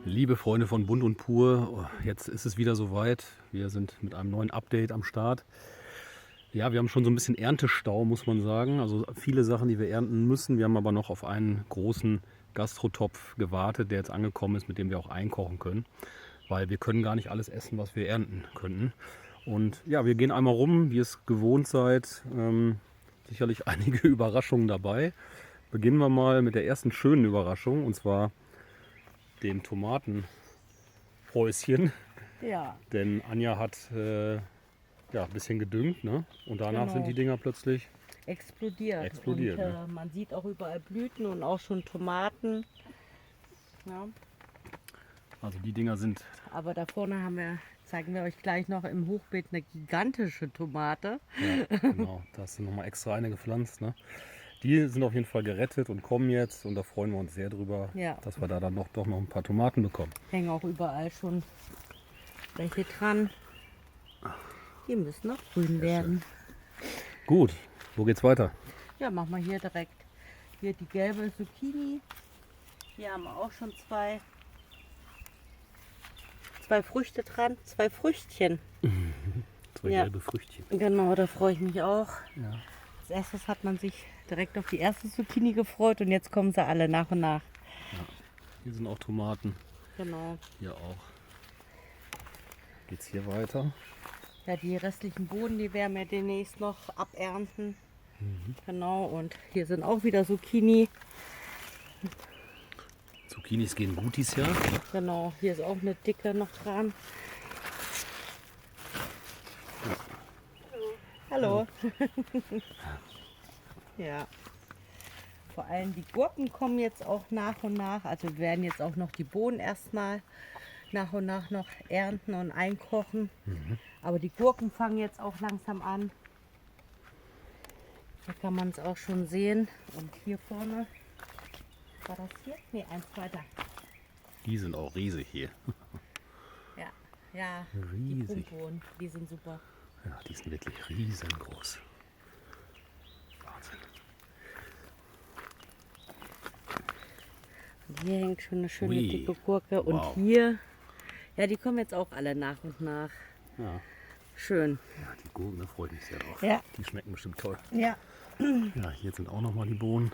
Liebe Freunde von Bunt und Pur, jetzt ist es wieder soweit. Wir sind mit einem neuen Update am Start. Ja, wir haben schon so ein bisschen Erntestau, muss man sagen. Also viele Sachen, die wir ernten müssen. Wir haben aber noch auf einen großen Gastrotopf gewartet, der jetzt angekommen ist, mit dem wir auch einkochen können. Weil wir können gar nicht alles essen, was wir ernten könnten. Und ja, wir gehen einmal rum, wie ihr es gewohnt seid. Sicherlich einige Überraschungen dabei. Beginnen wir mal mit der ersten schönen Überraschung, und zwar dem Tomatenhäuschen. Ja, Denn Anja hat ja, ein bisschen gedüngt, ne? Und danach Genau. sind die Dinger plötzlich explodiert. Explodiert, Und ne? man sieht auch überall Blüten und auch schon Tomaten. Ja, Also die Dinger sind, aber da vorne zeigen wir euch gleich noch im Hochbeet eine gigantische Tomate. ja, genau, da hast du nochmal extra eine gepflanzt, ne? Die sind auf jeden Fall gerettet und kommen jetzt, und da freuen wir uns sehr drüber, Ja. dass wir da dann doch noch ein paar Tomaten bekommen. Hängen auch überall schon welche dran. Die müssen noch grün werden. Gut, wo geht's weiter? Ja, machen wir hier direkt. Hier die gelbe Zucchini. Hier haben wir auch schon zwei Früchte dran, zwei Früchtchen. Zwei Ja. gelbe Früchtchen. Genau, da freue ich mich auch. Ja. Als erstes hat man sich direkt auf die erste Zucchini gefreut und jetzt kommen sie alle nach und nach. Hier sind auch Tomaten, Genau. hier auch. Geht's hier weiter? Ja, die restlichen Bohnen, die werden wir demnächst noch abernten. Genau, und hier sind auch wieder Zucchini. Zucchinis gehen gut dieses Jahr. Genau, hier ist auch eine dicke noch dran. Hallo. Ja. Vor allem die Gurken kommen jetzt auch nach und nach. Also wir werden jetzt auch noch die Bohnen erstmal nach und nach noch ernten und einkochen. Aber die Gurken fangen jetzt auch langsam an. Da kann man es auch schon sehen. Und hier vorne, war das hier? Ne, eins weiter. Die sind auch riesig hier. Ja, ja, die Riesig. Prunkbohnen, die sind super. Ja, die sind wirklich riesengroß. Wahnsinn. Und hier hängt schon eine schöne Ui, dicke Gurke. Und wow. hier, ja, die kommen jetzt auch alle nach und nach. Ja, Schön. ja, die Gurken, da freue ich mich sehr drauf. Ja. Die schmecken bestimmt toll. Ja. Ja, hier sind auch nochmal die Bohnen.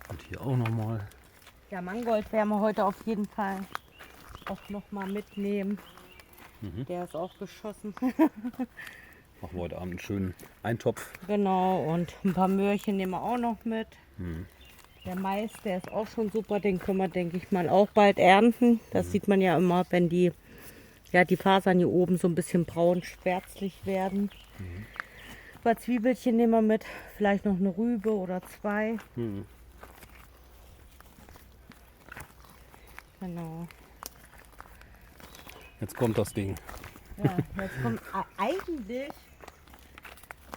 Und hier auch nochmal. Ja, Mangold werden wir heute auf jeden Fall auch noch mal mitnehmen. Der ist auch geschossen. Machen wir heute Abend einen schönen Eintopf. Genau, und ein paar Möhrchen nehmen wir auch noch mit. Der Mais, der ist auch schon super, den können wir, denke ich mal, auch bald ernten. Das sieht man ja immer, wenn die Fasern hier oben so ein bisschen braun schwärzlich werden. Ein paar Zwiebelchen nehmen wir mit, vielleicht noch eine Rübe oder zwei. Genau. Jetzt kommt das Ding. Ja, jetzt kommt eigentlich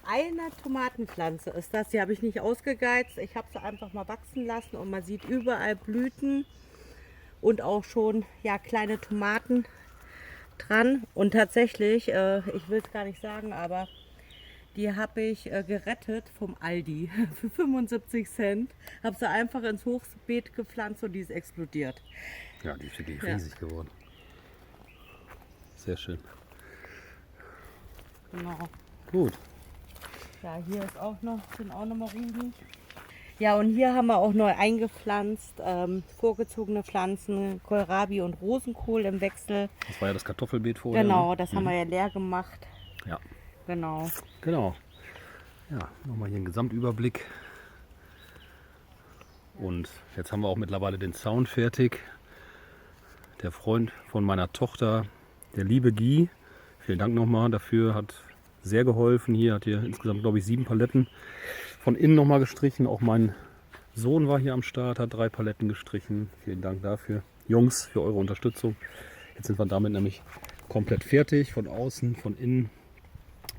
eine Tomatenpflanze. Ist das, die habe ich nicht ausgegeizt. Ich habe sie einfach mal wachsen lassen und man sieht überall Blüten und auch schon kleine Tomaten dran. Und tatsächlich, ich will es gar nicht sagen, aber die habe ich gerettet vom Aldi für 75 Cent. Habe sie einfach ins Hochbeet gepflanzt und die ist explodiert. Ja, die ist wirklich Ja. riesig geworden. Sehr schön. Genau. Gut. Ja, hier sind auch noch mal Rüben. Ja, und hier haben wir auch neu eingepflanzt, vorgezogene Pflanzen, Kohlrabi und Rosenkohl im Wechsel. Das war ja das Kartoffelbeet vorher. Genau, Ne? das haben wir ja leer gemacht. Ja, Genau. genau. Ja, nochmal hier einen Gesamtüberblick. Und jetzt haben wir auch mittlerweile den Sound fertig. Der Freund von meiner Tochter, der liebe Guy, vielen Dank nochmal dafür, hat sehr geholfen. Hier hat hier insgesamt, glaube ich, 7 Paletten von innen nochmal gestrichen. Auch mein Sohn war hier am Start, hat 3 Paletten gestrichen. Vielen Dank dafür. Jungs, für eure Unterstützung. Jetzt sind wir damit nämlich komplett fertig, von außen, von innen.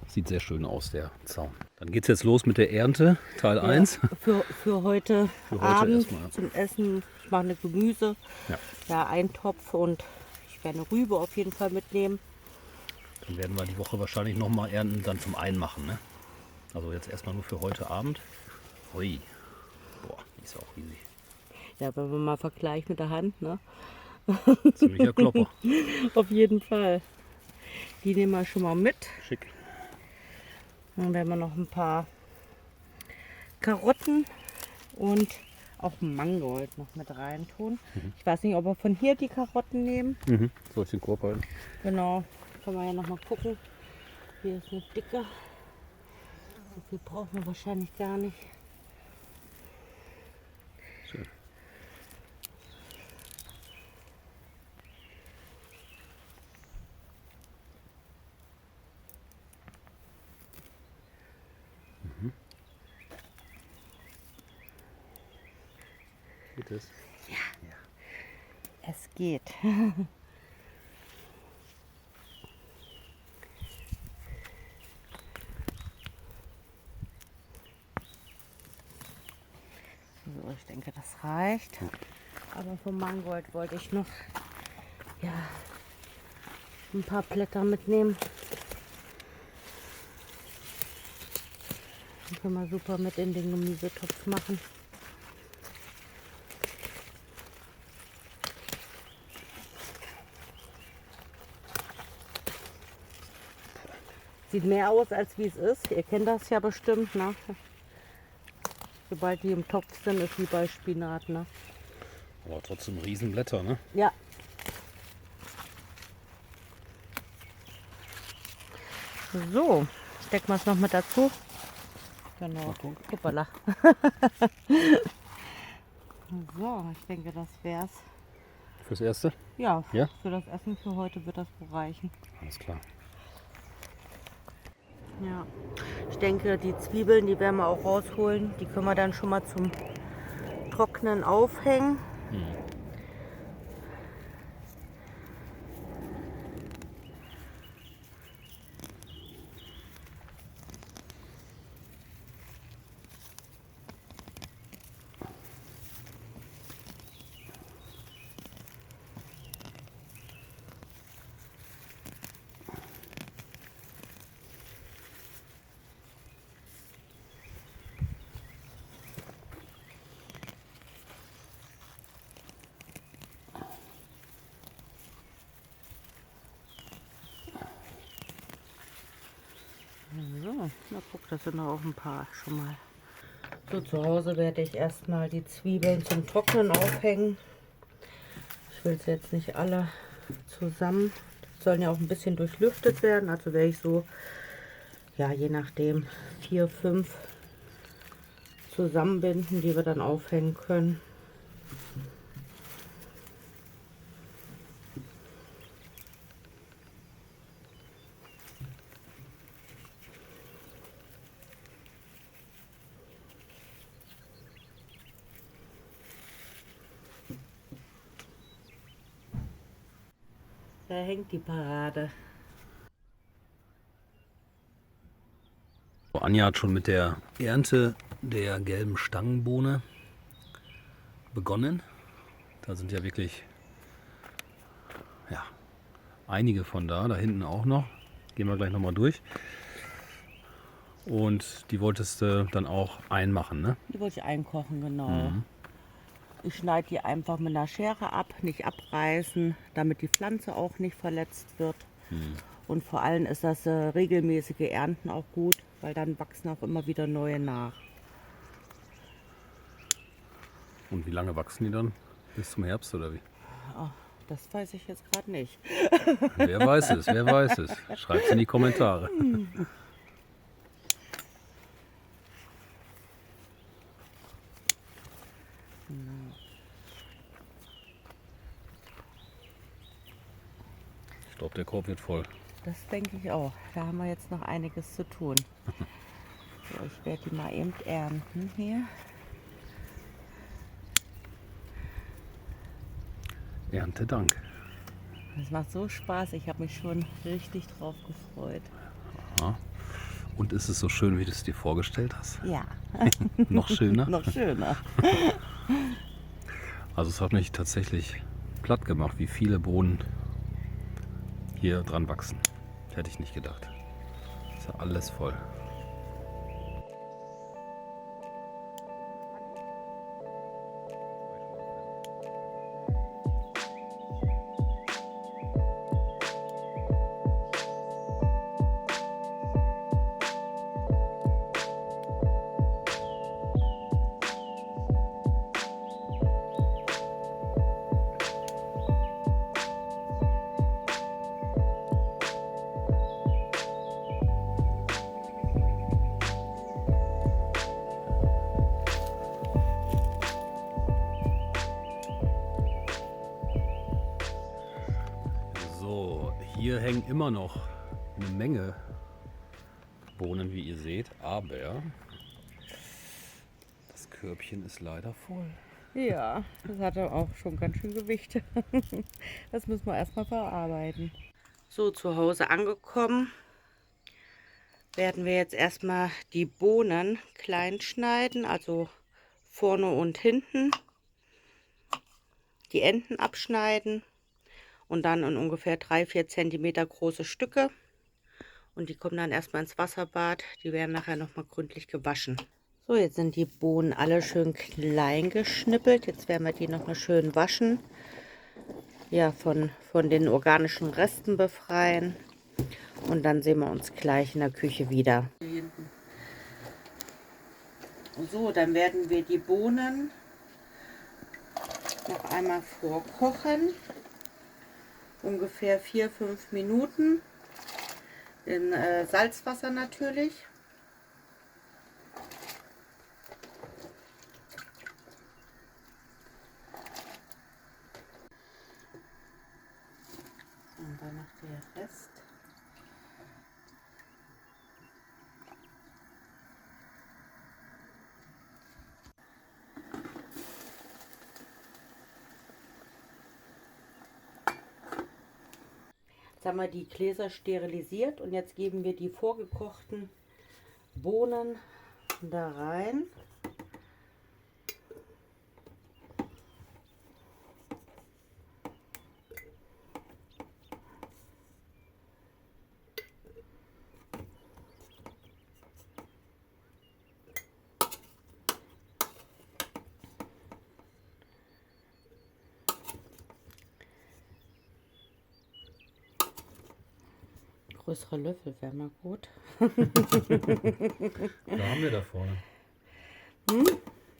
Sieht sehr schön aus, der Zaun. Dann geht es jetzt los mit der Ernte, Teil 1. Für heute Für heute Abend erstmal. zum Essen. Ich mache eine Gemüse, Ja. einen Topf und ich werde eine Rübe auf jeden Fall mitnehmen. Dann werden wir die Woche wahrscheinlich nochmal ernten, dann zum Einmachen. Ne? Also jetzt erstmal nur für heute Abend. Hui. Boah, die ist auch riesig. Ja, wenn man mal vergleicht mit der Hand, ne? Ziemlicher Klopper. Auf jeden Fall. Die nehmen wir schon mal mit. Schick. Dann werden wir noch ein paar Karotten und auch Mangold noch mit rein tun. Ich weiß nicht, ob wir von hier die Karotten nehmen. Soll ich den Korb halten? Genau, können wir ja noch mal gucken. Hier ist eine dicke. So viel brauchen wir wahrscheinlich gar nicht. Schön. Geht es? Es geht. So, ich denke, das reicht. Aber vom Mangold wollte ich noch ja, ein paar Blätter mitnehmen. Die können wir super mit in den Gemüsetopf machen. Sieht mehr aus, als wie es ist. Ihr kennt das ja bestimmt, ne? Sobald die im Topf sind, ist wie bei Spinat, ne? Aber trotzdem Riesenblätter, ne? Ja. So, stecken wir es noch mit dazu. Genau. Hoppala. So, ich denke, das wär's. Fürs Erste? Ja, Ja? für das Essen für heute wird das wohl reichen. Alles klar. Ja, ich denke, die Zwiebeln, die werden wir auch rausholen. Die können wir dann schon mal zum Trocknen aufhängen. So, na guck, das sind auch ein paar schon mal. So, zu Hause werde ich erstmal die Zwiebeln zum Trocknen aufhängen. Ich will es jetzt nicht alle zusammen. Die sollen ja auch ein bisschen durchlüftet werden. Also werde ich so, ja, je nachdem 4, 5 zusammenbinden, die wir dann aufhängen können. Da hängt die Parade. Anja hat schon mit der Ernte der gelben Stangenbohne begonnen. Da sind ja wirklich einige von da hinten auch noch. Gehen wir gleich nochmal durch. Und die wolltest du dann auch einmachen, ne? Die wollte ich einkochen, genau. Ich schneide die einfach mit einer Schere ab, nicht abreißen, damit die Pflanze auch nicht verletzt wird. Und vor allem ist das regelmäßige Ernten auch gut, weil dann wachsen auch immer wieder neue nach. Und wie lange wachsen die dann? Bis zum Herbst oder wie? Oh, das weiß ich jetzt gerade nicht. Wer weiß es, wer weiß es. Schreibt es in die Kommentare. Ich glaube, der Korb wird voll. Das denke ich auch. Da haben wir jetzt noch einiges zu tun. So, ich werde die mal eben ernten hier. Erntedank. Das macht so Spaß. Ich habe mich schon richtig drauf gefreut. Und ist es so schön, wie du es dir vorgestellt hast? Ja, Noch schöner? noch schöner. Also es hat mich tatsächlich platt gemacht, wie viele Bohnen hier dran wachsen. Hätte ich nicht gedacht. Ist ja alles voll. Hier hängen immer noch eine Menge Bohnen, wie ihr seht, aber das Körbchen ist leider voll. Ja, das hat auch schon ganz schön Gewicht. Das müssen wir erstmal verarbeiten. So, zu Hause angekommen, werden wir jetzt erstmal die Bohnen klein schneiden, also vorne und hinten. Die Enden abschneiden und dann in ungefähr 3-4 cm große Stücke. Und die kommen dann erstmal ins Wasserbad. Die werden nachher nochmal gründlich gewaschen. So, jetzt sind die Bohnen alle schön klein geschnippelt. Jetzt werden wir die nochmal schön waschen. Ja, von den organischen Resten befreien. Und dann sehen wir uns gleich in der Küche wieder. So, dann werden wir die Bohnen noch einmal vorkochen. Ungefähr 4-5 Minuten. In Salzwasser natürlich. Und dann noch der Rest. Jetzt haben wir die Gläser sterilisiert und jetzt geben wir die vorgekochten Bohnen da rein. Größere Löffel wäre mal gut. Da haben wir da vorne.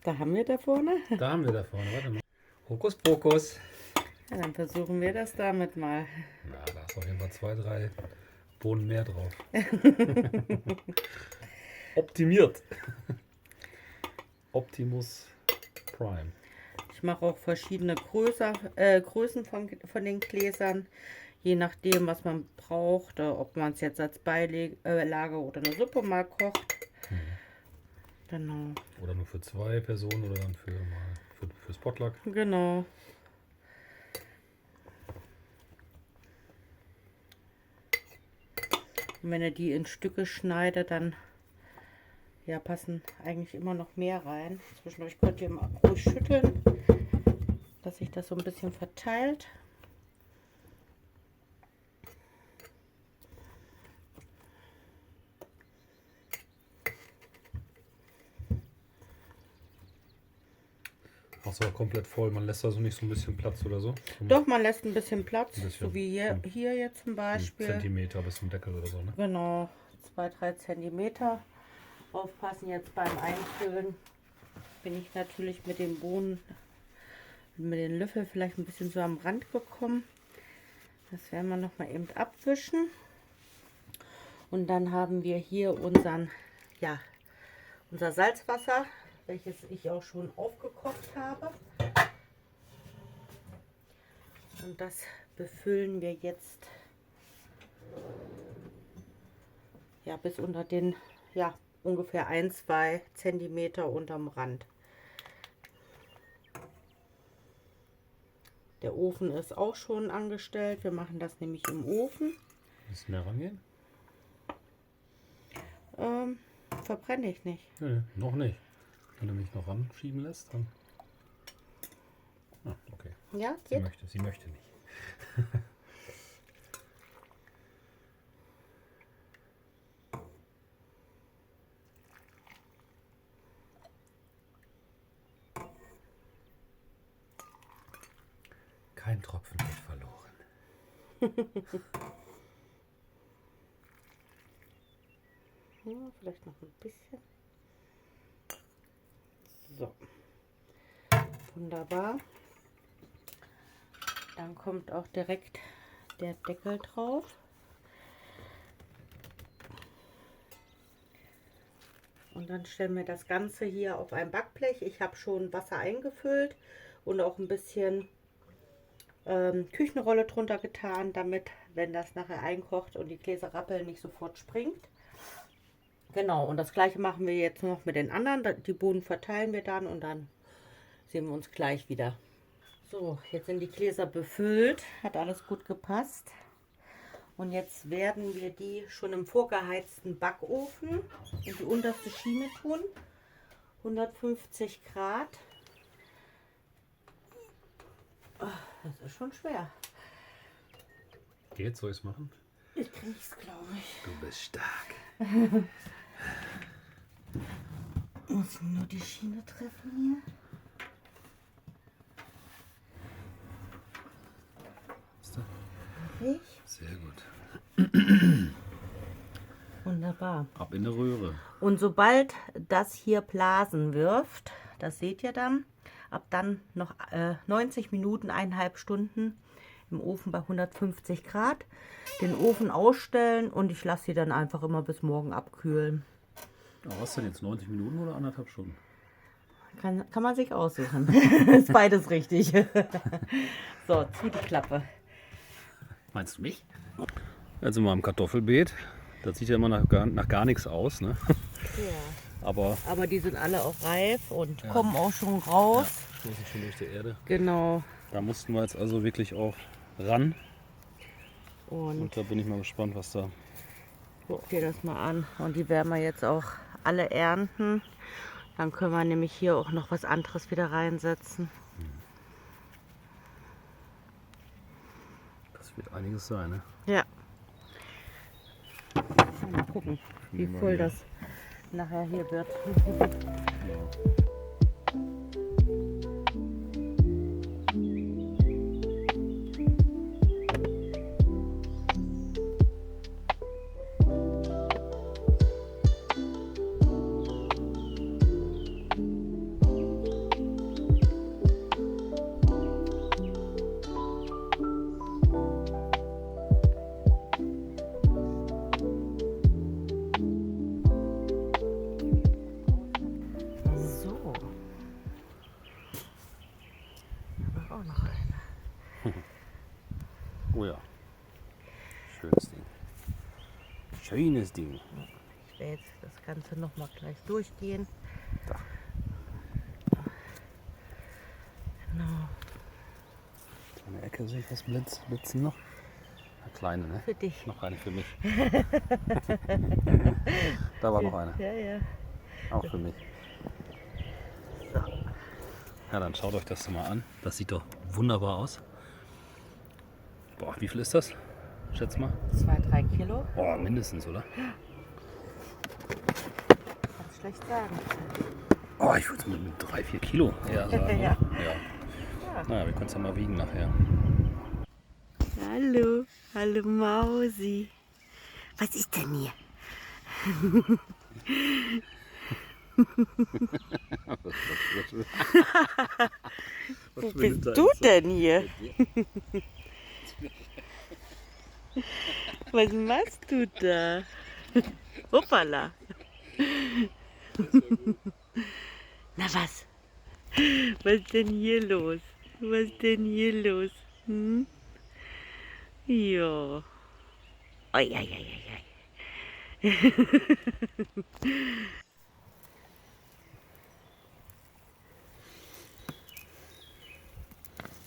Da haben wir da vorne. Da haben wir da vorne. Warte mal. Hokuspokus. Ja, dann versuchen wir das damit mal. Na, da ist auf jeden Fall 2, 3 Bohnen mehr drauf. Optimiert. Optimus Prime. Ich mache auch verschiedene Größen von den Gläsern, je nachdem, was man braucht, ob man es jetzt als Beilage oder eine Suppe mal kocht. Genau. Oder nur für 2 Personen oder dann fürs Potluck. Genau. Und wenn ihr die in Stücke schneidet, dann ja, passen eigentlich immer noch mehr rein. Zwischendurch könnt ihr mal ruhig schütteln, dass sich das so ein bisschen verteilt. Ach so, komplett voll. Man lässt also nicht so ein bisschen Platz oder so? Doch, man lässt ein bisschen Platz, Ein bisschen. so wie hier jetzt zum Beispiel. Zentimeter bis zum Deckel oder so, ne? Genau, 2-3 Zentimeter. Aufpassen jetzt beim Einfüllen. Bin ich natürlich mit den Bohnen, mit den Löffeln vielleicht ein bisschen so am Rand gekommen. Das werden wir noch mal eben abwischen. Und dann haben wir hier unser Salzwasser, welches ich auch schon aufgekocht habe. Und das befüllen wir jetzt ja bis unter den ungefähr 1-2 Zentimeter unterm Rand. Der Ofen ist auch schon angestellt. Wir machen das nämlich im Ofen. Willst du näher rangehen? Verbrenne ich nicht. Nee, noch nicht. Wenn du mich noch ranschieben lässt, dann. Ah, okay. Ja, Sie geht. möchte nicht. Kein Tropfen wird verloren. Ja, vielleicht noch ein bisschen. So. Wunderbar. Dann kommt auch direkt der Deckel drauf. Und dann stellen wir das Ganze hier auf ein Backblech. Ich habe schon Wasser eingefüllt und auch ein bisschen Küchenrolle drunter getan, damit, wenn das nachher einkocht und die Gläser rappeln, nicht sofort springt. Genau, und das gleiche machen wir jetzt noch mit den anderen. Die Bohnen verteilen wir dann und dann sehen wir uns gleich wieder. So, jetzt sind die Gläser befüllt, hat alles gut gepasst. Und jetzt werden wir die schon im vorgeheizten Backofen in die unterste Schiene tun. 150 Grad. Oh, das ist schon schwer. Geht, soll ich es machen? Ich krieg's, glaube ich. Du bist stark. Muss nur die Schiene treffen hier. Ich. Sehr gut. Wunderbar. Ab in der Röhre. Und sobald das hier Blasen wirft, das seht ihr dann, ab dann noch 90 Minuten, 1,5 Stunden im Ofen bei 150 Grad. Den Ofen ausstellen und ich lasse sie dann einfach immer bis morgen abkühlen. Ja, was denn jetzt? 90 Minuten oder 1,5 Stunden? Kann man sich aussuchen. Ist beides richtig. So, zieh die Klappe. Meinst du mich? Jetzt sind wir am Kartoffelbeet. Das sieht ja immer nach gar nichts aus, ne? Ja. Aber die sind alle auch reif und kommen auch schon raus. stoßen schon durch die Erde. Genau. Da mussten wir jetzt also wirklich auch ran. Und Und da bin ich mal gespannt, was da... guck dir das mal an. Und die werden wir jetzt auch alle ernten. Dann können wir nämlich hier auch noch was anderes wieder reinsetzen. Das wird einiges sein, ne? Ja. Mal gucken, wie voll das nachher hier wird. So. Aber auch noch eine. Oh ja. Schönes Ding. Schönes Ding. Ich werde jetzt das Ganze noch mal gleich durchgehen. Da. Genau. Kleine Ecke sehe ich was blitzen noch. Eine kleine, ne? Für dich. Noch eine für mich. Da war noch eine. Ja, ja. Auch für mich. Ja, dann schaut euch das mal an. Das sieht doch wunderbar aus. Boah, wie viel ist das? Schätz mal. 2-3 Kilo. Boah, mindestens, oder? Kannst schlecht sagen. Oh, ich würde es mit 3-4 Kilo eher sagen. Ja. Oder? Ja. Naja, wir können es ja mal wiegen nachher. Hallo, hallo Mausi. Was ist denn hier? Wo bist du denn hier? Was machst du da? Hoppala. Na was? Was ist denn hier los? Was ist denn hier los? Hm? Ja. Oi, oi, oi, oi.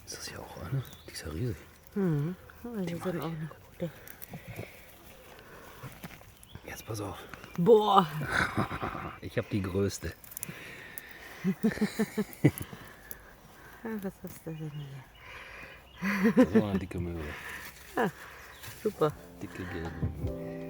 Ist das hier auch eine? Die ist ja riesig. Mhm. Die sind auch eine gute. Jetzt pass auf. Boah. Ich habe die größte. Was ist das denn hier? Das ist auch eine dicke Möwe. Super. Dicke gelbe Möwe.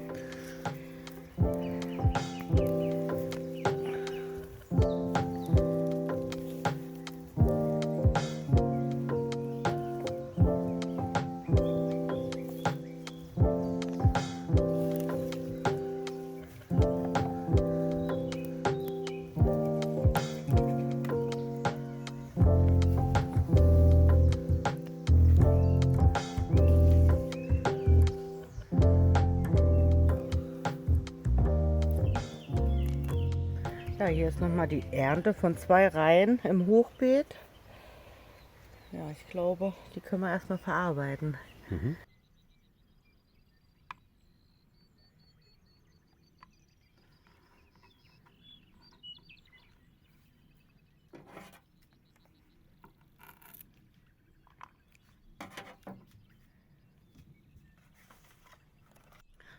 Ja, hier ist nochmal die Ernte von 2 Reihen im Hochbeet. Ja, ich glaube, die können wir erstmal verarbeiten. Mhm.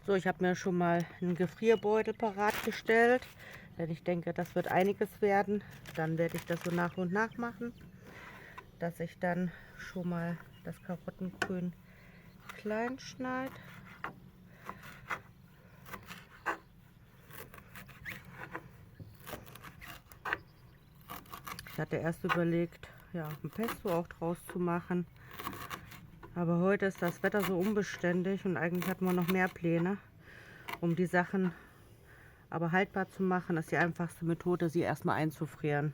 So, ich habe mir schon mal einen Gefrierbeutel parat gestellt, denn ich denke, das wird einiges werden. Dann werde ich das so nach und nach machen, dass ich dann schon mal das Karottengrün klein schneide. Ich hatte erst überlegt, ja, ein Pesto auch draus zu machen. Aber heute ist das Wetter so unbeständig und eigentlich hatten wir noch mehr Pläne, um die Sachen aber haltbar zu machen. Das ist die einfachste Methode, sie erstmal einzufrieren.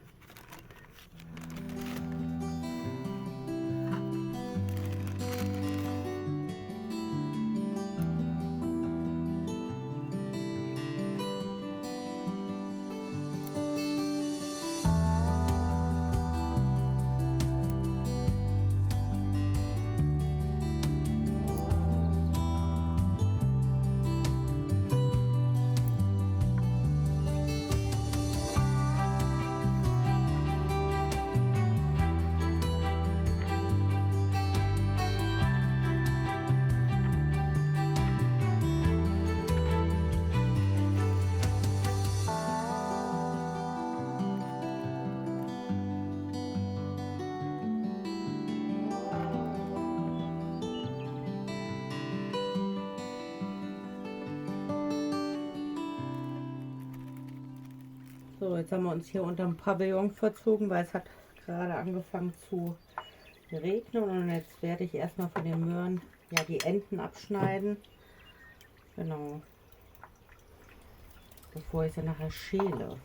So, jetzt haben wir uns hier unterm Pavillon verzogen, weil es hat gerade angefangen zu regnen. Und jetzt werde ich erstmal von den Möhren ja die Enden abschneiden. Genau. Bevor ich sie nachher schäle.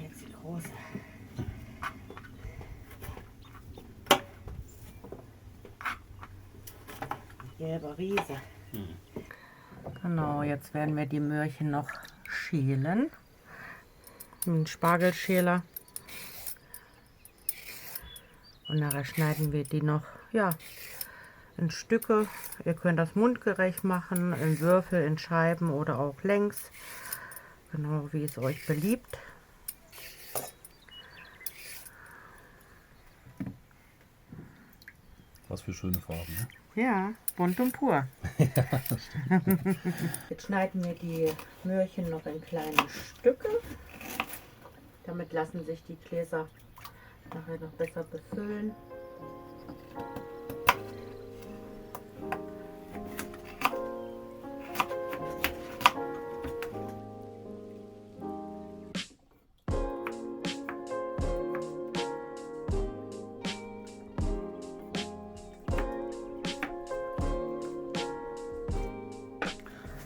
Jetzt die große. Gelber Riese. Genau, jetzt werden wir die Möhrchen noch schälen. Mit einem Spargelschäler. Und nachher schneiden wir die noch, ja, in Stücke. Ihr könnt das mundgerecht machen, in Würfel, in Scheiben oder auch längs. Genau wie es euch beliebt. Was für schöne Farben, ne? Ja, bunt und pur. Jetzt schneiden wir die Möhrchen noch in kleine Stücke. Damit lassen sich die Gläser nachher noch besser befüllen.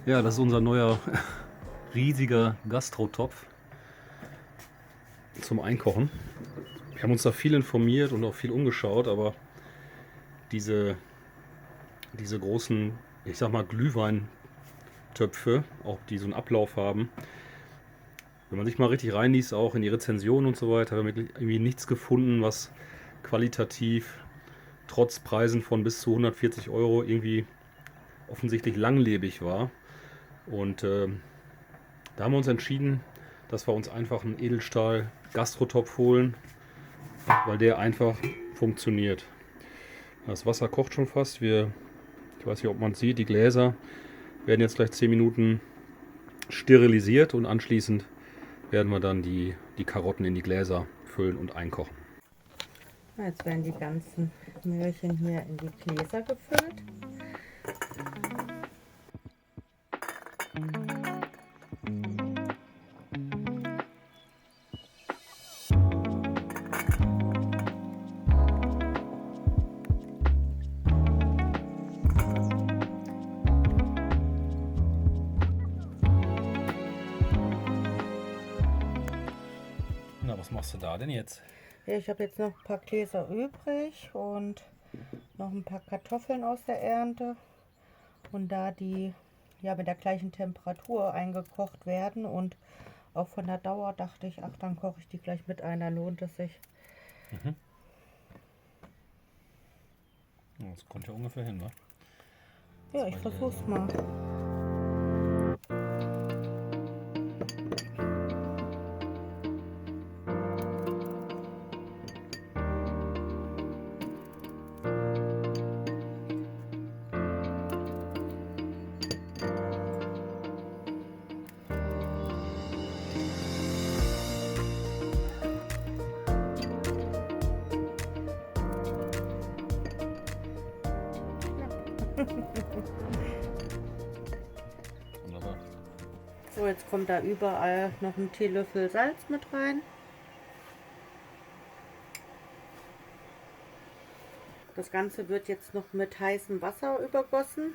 Ja, das ist unser neuer riesiger Gastrotopf zum Einkochen. Wir haben uns da viel informiert und auch viel umgeschaut, aber diese großen, ich sag mal, Glühweintöpfe, auch die so einen Ablauf haben, wenn man sich mal richtig reinliest, auch in die Rezensionen und so weiter, haben wir irgendwie nichts gefunden, was qualitativ trotz Preisen von bis zu 140 Euro irgendwie offensichtlich langlebig war. Und da haben wir uns entschieden, dass wir uns einfach einen Edelstahl-Gastrotopf holen, weil der einfach funktioniert. Das Wasser kocht schon fast. Wir Ich weiß nicht, ob man es sieht, die Gläser werden jetzt gleich 10 Minuten sterilisiert und anschließend werden wir dann die Karotten in die Gläser füllen und einkochen. Jetzt werden die ganzen Möhrchen hier in die Gläser gefüllt. Na, was machst du da denn jetzt? Ja, ich habe jetzt noch ein paar Gläser übrig und noch ein paar Kartoffeln aus der Ernte. Und da die ja mit der gleichen Temperatur eingekocht werden und auch von der Dauer, dachte ich, ach, dann koche ich die gleich mit ein, dann lohnt es sich. Das kommt ja ungefähr hin, ne? Ja, ich versuch's mal. Wunderbar. So, jetzt kommt da überall noch ein Teelöffel Salz mit rein. Das Ganze wird jetzt noch mit heißem Wasser übergossen.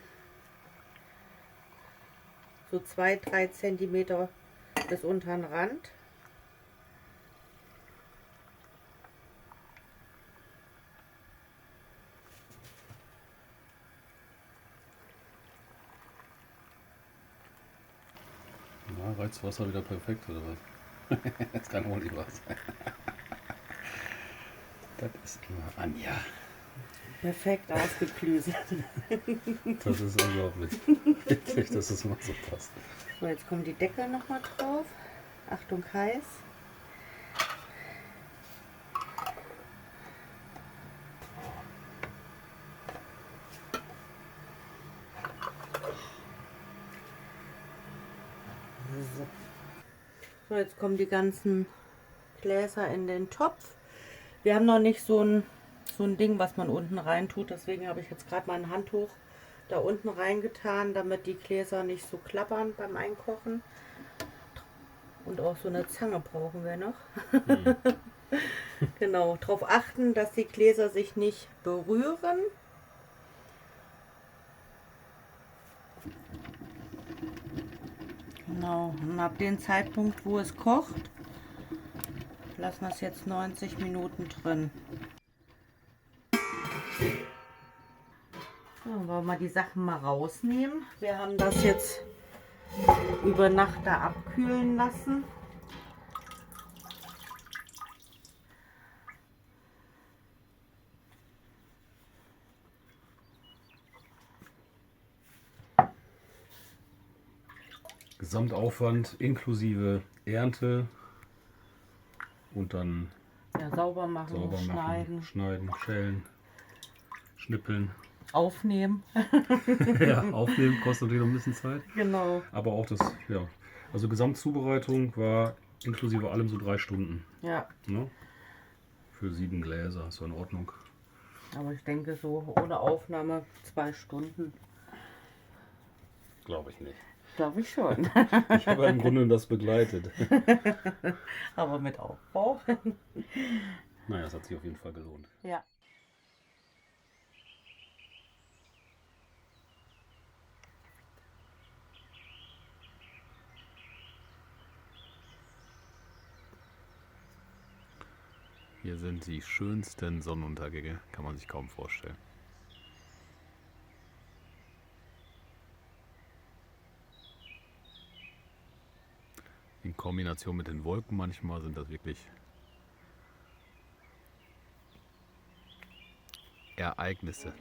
So 2-3 Zentimeter bis unter den Rand. Ja, Reizwasser wieder perfekt, oder was? Jetzt kann ohne was. Das ist immer Anja. Perfekt ausgeklüselt. Das ist unglaublich. Wirklich, dass es immer so passt. So, jetzt kommen die Deckel noch mal drauf. Achtung, heiß. So, jetzt kommen die ganzen Gläser in den Topf. Wir haben noch nicht so ein Ding, was man unten rein tut. Deswegen habe ich jetzt gerade mal ein Handtuch da unten reingetan, damit die Gläser nicht so klappern beim Einkochen. Und auch so eine Zange brauchen wir noch. Genau, darauf achten, dass die Gläser sich nicht berühren. Genau, und ab dem Zeitpunkt, wo es kocht, lassen wir es jetzt 90 Minuten drin. So, wollen wir mal die Sachen mal rausnehmen. Wir haben das jetzt über Nacht da abkühlen lassen. Gesamtaufwand inklusive Ernte und dann Ja, sauber machen, schneiden, schälen, schnippeln. aufnehmen. Ja, aufnehmen kostet natürlich noch ein bisschen Zeit. Genau. Aber auch das, ja. Also Gesamtzubereitung war inklusive allem so 3 Stunden. Ja, Ne? Für 7 Gläser, ist so in Ordnung. aber ich denke so ohne Aufnahme 2 Stunden. Glaube ich nicht. Glaube ich schon. Ich habe im Grunde das begleitet. Aber mit Aufbau. Naja, es hat sich auf jeden Fall gelohnt. Ja. Hier sind die schönsten Sonnenuntergänge, kann man sich kaum vorstellen. In Kombination mit den Wolken manchmal sind das wirklich Ereignisse.